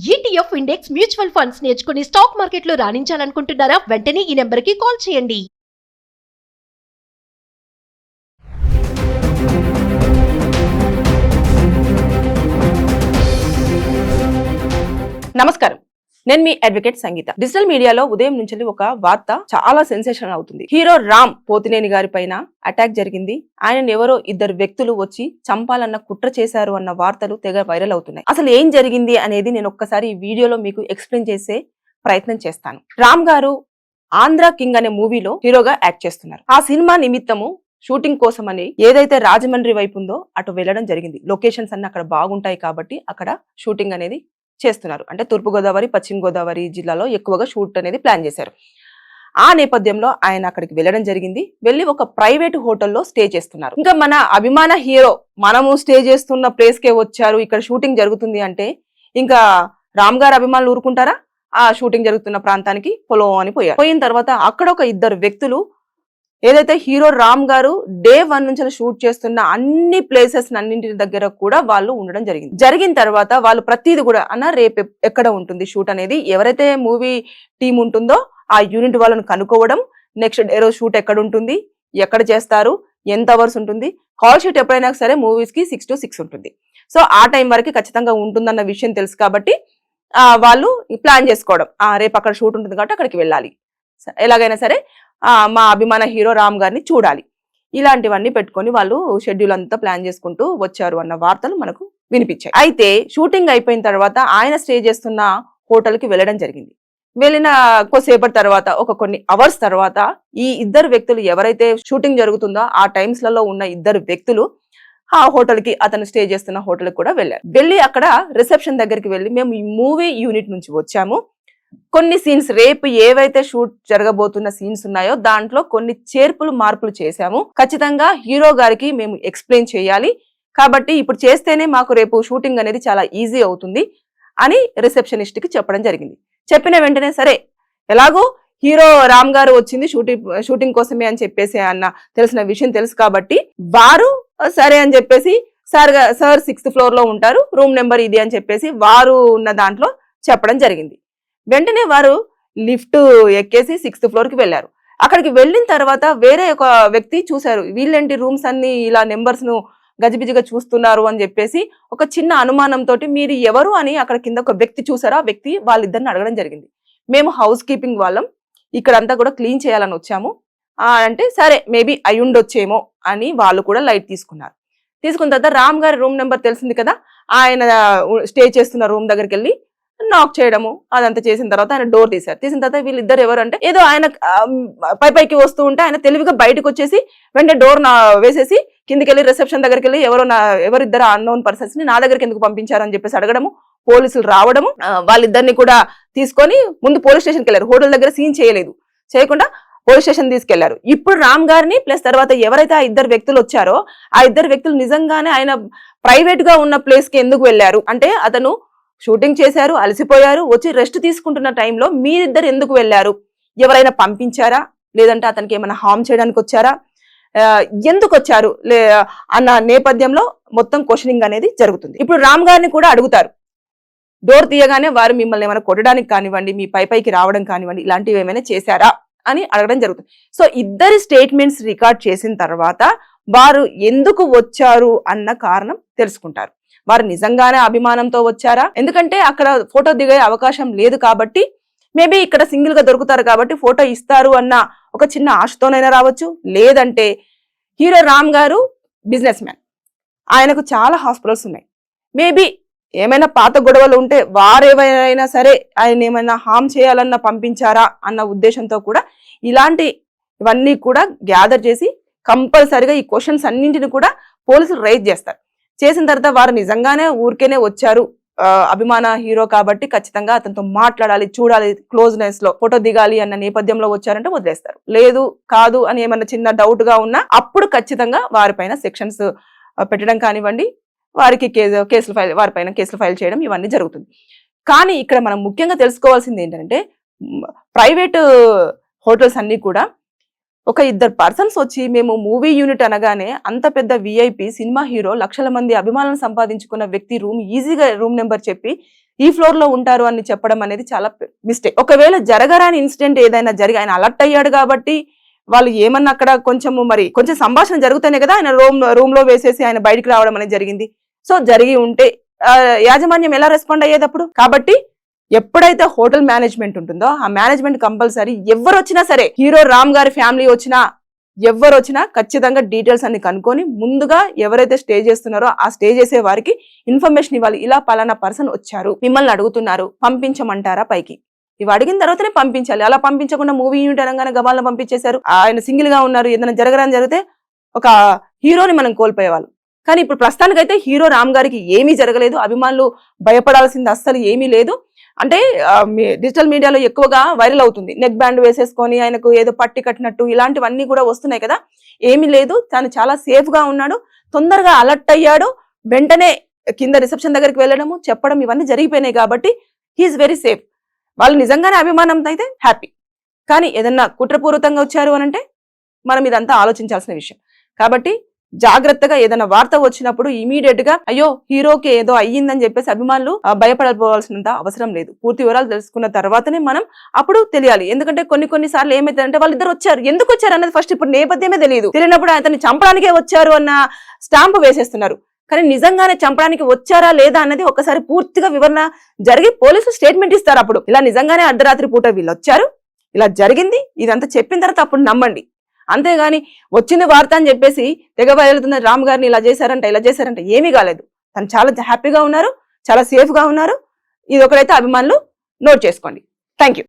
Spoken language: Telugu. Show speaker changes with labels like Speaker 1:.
Speaker 1: ETF ఇండెక్స్ మ్యూచువల్ ఫండ్స్ నేర్చుకుని స్టాక్ మార్కెట్లో రాణించాలనుకుంటున్నారా? వెంటనే ఈ నెంబర్కి కాల్ చేయండి.
Speaker 2: నమస్కారం, నేను మీ అడ్వకేట్ సంగీత. డిజిటల్ మీడియాలో ఉదయం నుంచి ఒక వార్త చాలా సెన్సేషన్ అవుతుంది. హీరో రామ్ పోతినేని గారి పైన అటాక్ జరిగింది. ఆయన ఎవరో ఇద్దరు వ్యక్తులు వచ్చి చంపాలన్న కుట్ర చేశారు అన్న వార్తలు తెగ వైరల్ అవుతున్నాయి. అసలు ఏం జరిగింది అనేది నేను ఒక్కసారి ఈ వీడియోలో మీకు ఎక్స్ప్లెయిన్ చేసే ప్రయత్నం చేస్తాను. రామ్ గారు ఆంధ్ర కింగ్ అనే మూవీలో హీరోగా యాక్ట్ చేస్తున్నారు. ఆ సినిమా నిమిత్తము షూటింగ్ కోసమని ఏదైతే రాజమండ్రి వైపు ఉందో అటు వెళ్ళడం జరిగింది. లొకేషన్స్ అన్ని అక్కడ బాగుంటాయి కాబట్టి అక్కడ షూటింగ్ అనేది చేస్తున్నారు. అంటే తూర్పుగోదావరి, పశ్చిమ గోదావరి జిల్లాలో ఎక్కువగా షూట్ అనేది ప్లాన్ చేశారు. ఆ నేపథ్యంలో ఆయన అక్కడికి వెళ్ళడం జరిగింది. వెళ్ళి ఒక ప్రైవేట్ హోటల్లో స్టే చేస్తున్నారు. ఇంకా మన అభిమాన హీరో మనము స్టే చేస్తున్న ప్లేస్ కే వచ్చారు, ఇక్కడ షూటింగ్ జరుగుతుంది అంటే ఇంకా రామ్ గారు అభిమానులు ఊరుకుంటారా? ఆ షూటింగ్ జరుగుతున్న ప్రాంతానికి పొలం అని పోయారు. పోయిన తర్వాత అక్కడ ఒక ఇద్దరు వ్యక్తులు ఏదైతే హీరో రామ్ గారు డే 1 నుంచి షూట్ చేస్తున్న అన్ని ప్లేసెస్ అన్నింటి దగ్గర కూడా వాళ్ళు ఉండడం జరిగింది. జరిగిన తర్వాత వాళ్ళు ప్రతిది కూడా అన్న రేపు ఎక్కడ ఉంటుంది షూట్ అనేది, ఎవరైతే మూవీ టీం ఉంటుందో ఆ యూనిట్ వాళ్ళని కనుక్కోవడం, నెక్స్ట్ డే రోజు షూట్ ఎక్కడ ఉంటుంది, ఎక్కడ చేస్తారు, ఎంత అవర్స్ ఉంటుంది, కాల్ షీట్ ఎప్పుడైనా సరే మూవీస్ కి 6 to 6 ఉంటుంది. సో ఆ టైం వరకు ఖచ్చితంగా ఉంటుందన్న విషయం తెలుసు కాబట్టి వాళ్ళు ప్లాన్ చేసుకోవడం, రేపు అక్కడ షూట్ ఉంటుంది కాబట్టి అక్కడికి వెళ్ళాలి, ఎలాగైనా సరే మా అభిమాన హీరో రామ్ గారిని చూడాలి, ఇలాంటివన్నీ పెట్టుకొని వాళ్ళు షెడ్యూల్ అంతా ప్లాన్ చేసుకుంటూ వచ్చారు అన్న వార్తలు మనకు వినిపించాయి. అయితే షూటింగ్ అయిపోయిన తర్వాత ఆయన స్టే చేస్తున్న హోటల్ కి వెళ్ళడం జరిగింది. వెళ్ళిన కొద్దిసేపటి తర్వాత కొన్ని అవర్స్ తర్వాత ఈ ఇద్దరు వ్యక్తులు ఎవరైతే షూటింగ్ జరుగుతుందో ఆ టైమ్స్ లలో ఉన్న ఇద్దరు వ్యక్తులు ఆ హోటల్ కి, అతను స్టే చేస్తున్న హోటల్ కి కూడా వెళ్ళారు. వెళ్ళి అక్కడ రిసెప్షన్ దగ్గరికి వెళ్ళి మేము ఈ మూవీ యూనిట్ నుంచి వచ్చాము, కొన్ని సీన్స్ రేపు ఏవైతే షూట్ జరగబోతున్న సీన్స్ ఉన్నాయో దాంట్లో కొన్ని చేర్పులు మార్పులు చేశాము, ఖచ్చితంగా హీరో గారికి మేము ఎక్స్ప్లెయిన్ చేయాలి కాబట్టి ఇప్పుడు చేస్తేనే మాకు రేపు షూటింగ్ అనేది చాలా ఈజీ అవుతుంది అని రిసెప్షనిస్ట్ కి చెప్పడం జరిగింది. చెప్పిన వెంటనే సరే ఎలాగో హీరో రామ్ గారు వచ్చింది షూటింగ్ కోసమే అని చెప్పేసి అన్న తెలిసిన విషయం తెలుసు కాబట్టి వారు సరే అని చెప్పేసి సార్ 6th ఫ్లోర్ లో ఉంటారు, రూమ్ నెంబర్ ఇది అని చెప్పేసి వారు ఉన్న దాంట్లో చెప్పడం జరిగింది. వెంటనే వారు లిఫ్ట్ ఎక్కేసి 6th ఫ్లోర్ కి వెళ్ళారు. అక్కడికి వెళ్ళిన తర్వాత వేరే ఒక వ్యక్తి చూశారు, వీళ్ళేంటి రూమ్స్ అన్ని ఇలా నెంబర్స్ ను గజిబిజిగా చూస్తున్నారు అని చెప్పేసి ఒక చిన్న అనుమానంతో మీరు ఎవరు అని అక్కడ కింద ఒక వ్యక్తి చూసారు. ఆ వ్యక్తి వాళ్ళిద్దరిని అడగడం జరిగింది. మేము హౌస్ కీపింగ్ వాళ్ళం, ఇక్కడంతా కూడా క్లీన్ చేయాలని వచ్చాము అంటే సరే మేబీ అయ్యుండొచ్చేమో అని వాళ్ళు కూడా లైట్ తీసుకున్నారు. తీసుకున్న తర్వాత రామ్ గారి రూమ్ నెంబర్ తెలిసింది కదా, ఆయన స్టే చేస్తున్న రూమ్ దగ్గరికి వెళ్ళి నాక్ చేయడము అదంతా చేసిన తర్వాత ఆయన డోర్ తీశారు. తీసిన తర్వాత వీళ్ళిద్దరు ఎవరు అంటే ఏదో ఆయన పైకి వస్తూ ఉంటే ఆయన తెలివిగా బయటకు వచ్చేసి వెంటనే డోర్ వేసేసి కిందికి వెళ్ళి రిసెప్షన్ దగ్గరికి వెళ్ళి ఎవరిద్దరు అన్నోన్ పర్సన్స్ ని నా దగ్గరికి ఎందుకు పంపించారని చెప్పేసి అడగడము, పోలీసులు రావడము, వాళ్ళిద్దరిని కూడా తీసుకొని ముందు పోలీస్ స్టేషన్కి వెళ్ళారు. హోటల్ దగ్గర సీన్ చేయకుండా పోలీస్ స్టేషన్ తీసుకెళ్లారు. ఇప్పుడు రామ్ గారిని ప్లస్ తర్వాత ఎవరైతే ఆ ఇద్దరు వ్యక్తులు వచ్చారో ఆ ఇద్దరు వ్యక్తులు నిజంగానే ఆయన ప్రైవేట్ గా ఉన్న ప్లేస్ కి ఎందుకు వెళ్ళారు అంటే, అతను షూటింగ్ చేశారు, అలసిపోయారు, వచ్చి రెస్ట్ తీసుకుంటున్న టైంలో మీరిద్దరు ఎందుకు వెళ్ళారు, ఎవరైనా పంపించారా లేదంటే అతనికి ఏమైనా హార్మ్ చేయడానికి వచ్చారా, ఎందుకు వచ్చారు అన్న నేపథ్యంలో మొత్తం క్వశ్చనింగ్ అనేది జరుగుతుంది. ఇప్పుడు రామ్ గారిని కూడా అడుగుతారు, డోర్ తీయగానే వారు మిమ్మల్ని ఏమైనా కొట్టడానికి కానివ్వండి, మీ పైకి రావడం కానివ్వండి, ఇలాంటివి ఏమైనా చేశారా అని అడగడం జరుగుతుంది. సో ఇద్దరి స్టేట్మెంట్స్ రికార్డ్ చేసిన తర్వాత వారు ఎందుకు వచ్చారు అన్న కారణం తెలుసుకుంటారు. వారు నిజంగానే అభిమానంతో వచ్చారా, ఎందుకంటే అక్కడ ఫోటో దిగే అవకాశం లేదు కాబట్టి మేబీ ఇక్కడ సింగిల్ గా దొరుకుతారు కాబట్టి ఫోటో ఇస్తారు అన్న ఒక చిన్న ఆశతోనైనా రావచ్చు, లేదంటే హీరో రామ్ గారు బిజినెస్ మ్యాన్, ఆయనకు చాలా హాస్పిటల్స్ ఉన్నాయి, మేబీ ఏమైనా పాత గొడవలు ఉంటే వారేమైనా సరే ఆయన ఏమైనా హామ్ చేయాలన్నా పంపించారా అన్న ఉద్దేశంతో కూడా ఇలాంటివన్నీ కూడా గ్యాదర్ చేసి కంపల్సరిగా ఈ క్వశ్చన్స్ అన్నింటిని కూడా పోలీసులు రైజ్ చేస్తారు. చేసిన తర్వాత వారు నిజంగానే ఊరికేనే వచ్చారు, అభిమాన హీరో కాబట్టి ఖచ్చితంగా అతనితో మాట్లాడాలి, చూడాలి, క్లోజ్నెస్ లో ఫోటో దిగాలి అన్న నేపథ్యంలో వచ్చారంటే వదిలేస్తారు. లేదు కాదు అని ఏమన్నా చిన్న డౌట్ గా ఉన్నా అప్పుడు ఖచ్చితంగా వారిపైన సెక్షన్స్ పెట్టడం కానివ్వండి, వారిపైన కేసులు ఫైల్ చేయడం ఇవన్నీ జరుగుతుంది. కానీ ఇక్కడ మనం ముఖ్యంగా తెలుసుకోవాల్సింది ఏంటంటే, ప్రైవేట్ హోటల్స్ అన్ని కూడా ఒక ఇద్దరు పర్సన్స్ వచ్చి మేము మూవీ యూనిట్ అనగానే అంత పెద్ద విఐపి సినిమా హీరో లక్షల మంది అభిమానులను సంపాదించుకున్న వ్యక్తి ఈజీగా రూమ్ నెంబర్ చెప్పి ఈ ఫ్లోర్ లో ఉంటారు అని చెప్పడం అనేది చాలా మిస్టేక్. ఒకవేళ జరగరాని ఇన్సిడెంట్ ఏదైనా జరిగి ఆయన అలర్ట్ అయ్యాడు కాబట్టి వాళ్ళు ఏమన్నా అక్కడ కొంచెం సంభాషణ జరుగుతానే కదా ఆయన రూమ్ లో వేసేసి ఆయన బయటికి రావడం అనేది జరిగింది. సో జరిగి ఉంటే యాజమాన్యం ఎలా రెస్పాండ్ అయ్యేటప్పుడు? కాబట్టి ఎప్పుడైతే హోటల్ మేనేజ్మెంట్ ఉంటుందో ఆ మేనేజ్మెంట్ కంపల్సరీ ఎవరు వచ్చినా సరే, హీరో రామ్ గారి ఫ్యామిలీ వచ్చినా ఎవరు వచ్చినా ఖచ్చితంగా డీటెయిల్స్ అన్ని కనుక్కొని ముందుగా ఎవరైతే స్టే చేస్తున్నారో ఆ స్టే చేసే వారికి ఇన్ఫర్మేషన్ ఇవ్వాలి. ఇలా పలానా పర్సన్ వచ్చారు, మిమ్మల్ని అడుగుతున్నారు, పంపించమంటారా పైకి? ఇవి అడిగిన తర్వాతనే పంపించాలి. అలా పంపించకుండా మూవీ యూనిట్ అనగానే గబాలను పంపించేశారు. ఆయన సింగిల్ గా ఉన్నారు, ఏదైనా జరగరాని జరిగితే ఒక హీరోని మనం కోల్పోయేవాళ్ళు. కానీ ఇప్పుడు ప్రస్తుతానికైతే హీరో రామ్ గారికి ఏమీ జరగలేదు. అభిమానులు భయపడాల్సింది అస్సలు ఏమీ లేదు. అంటే డిజిటల్ మీడియాలో ఎక్కువగా వైరల్ అవుతుంది, నెక్ బ్యాండ్ వేసేసుకొని ఆయనకు ఏదో పట్టి కట్టినట్టు ఇలాంటివన్నీ కూడా వస్తున్నాయి కదా. ఏమీ లేదు, తను చాలా సేఫ్ గా ఉన్నాడు. తొందరగా అలర్ట్ అయ్యాడు, వెంటనే కింద రిసెప్షన్ దగ్గరికి వెళ్ళడము చెప్పడం ఇవన్నీ జరిగిపోయినాయి కాబట్టి హీఈస్ వెరీ సేఫ్. వాళ్ళు నిజంగానే అభిమానంతో అయితే హ్యాపీ. కానీ ఏదన్నా కుట్రపూరితంగా వచ్చారు అని అంటే మనం ఇదంతా ఆలోచించాల్సిన విషయం. కాబట్టి జాగ్రత్తగా ఏదైనా వార్త వచ్చినప్పుడు ఇమీడియట్ గా అయ్యో హీరోకి ఏదో అయ్యిందని చెప్పేసి అభిమానులు భయపడపోవాల్సినంత అవసరం లేదు. పూర్తి వివరాలు తెలుసుకున్న తర్వాతనే మనం అప్పుడు తెలియాలి. ఎందుకంటే కొన్ని సార్లు ఏమైతుందంటే వాళ్ళిద్దరు వచ్చారు, ఎందుకు వచ్చారు అన్నది ఫస్ట్ ఇప్పుడు నేపథ్యమే తెలియనప్పుడు అతన్ని చంపడానికే వచ్చారు అన్న స్టాంపు వేసేస్తున్నారు. కానీ నిజంగానే చంపడానికి వచ్చారా లేదా అన్నది ఒకసారి పూర్తిగా వివరణ జరిగి పోలీసులు స్టేట్మెంట్ ఇస్తారు. అప్పుడు ఇలా నిజంగానే అర్ధరాత్రి పూట వీళ్ళు వచ్చారు, ఇలా జరిగింది, ఇదంతా చెప్పిన తర్వాత అప్పుడు నమ్మండి. అంతేగాని వచ్చింది వార్త అని చెప్పేసి తెగ బయలుతున్న రామ్ గారిని ఇలా చేశారంట ఏమీ కాలేదు. తను చాలా హ్యాపీగా ఉన్నారు, చాలా సేఫ్ గా ఉన్నారు. ఇది ఒకరైతే అభిమానులు నోట్ చేసుకోండి. Thank you.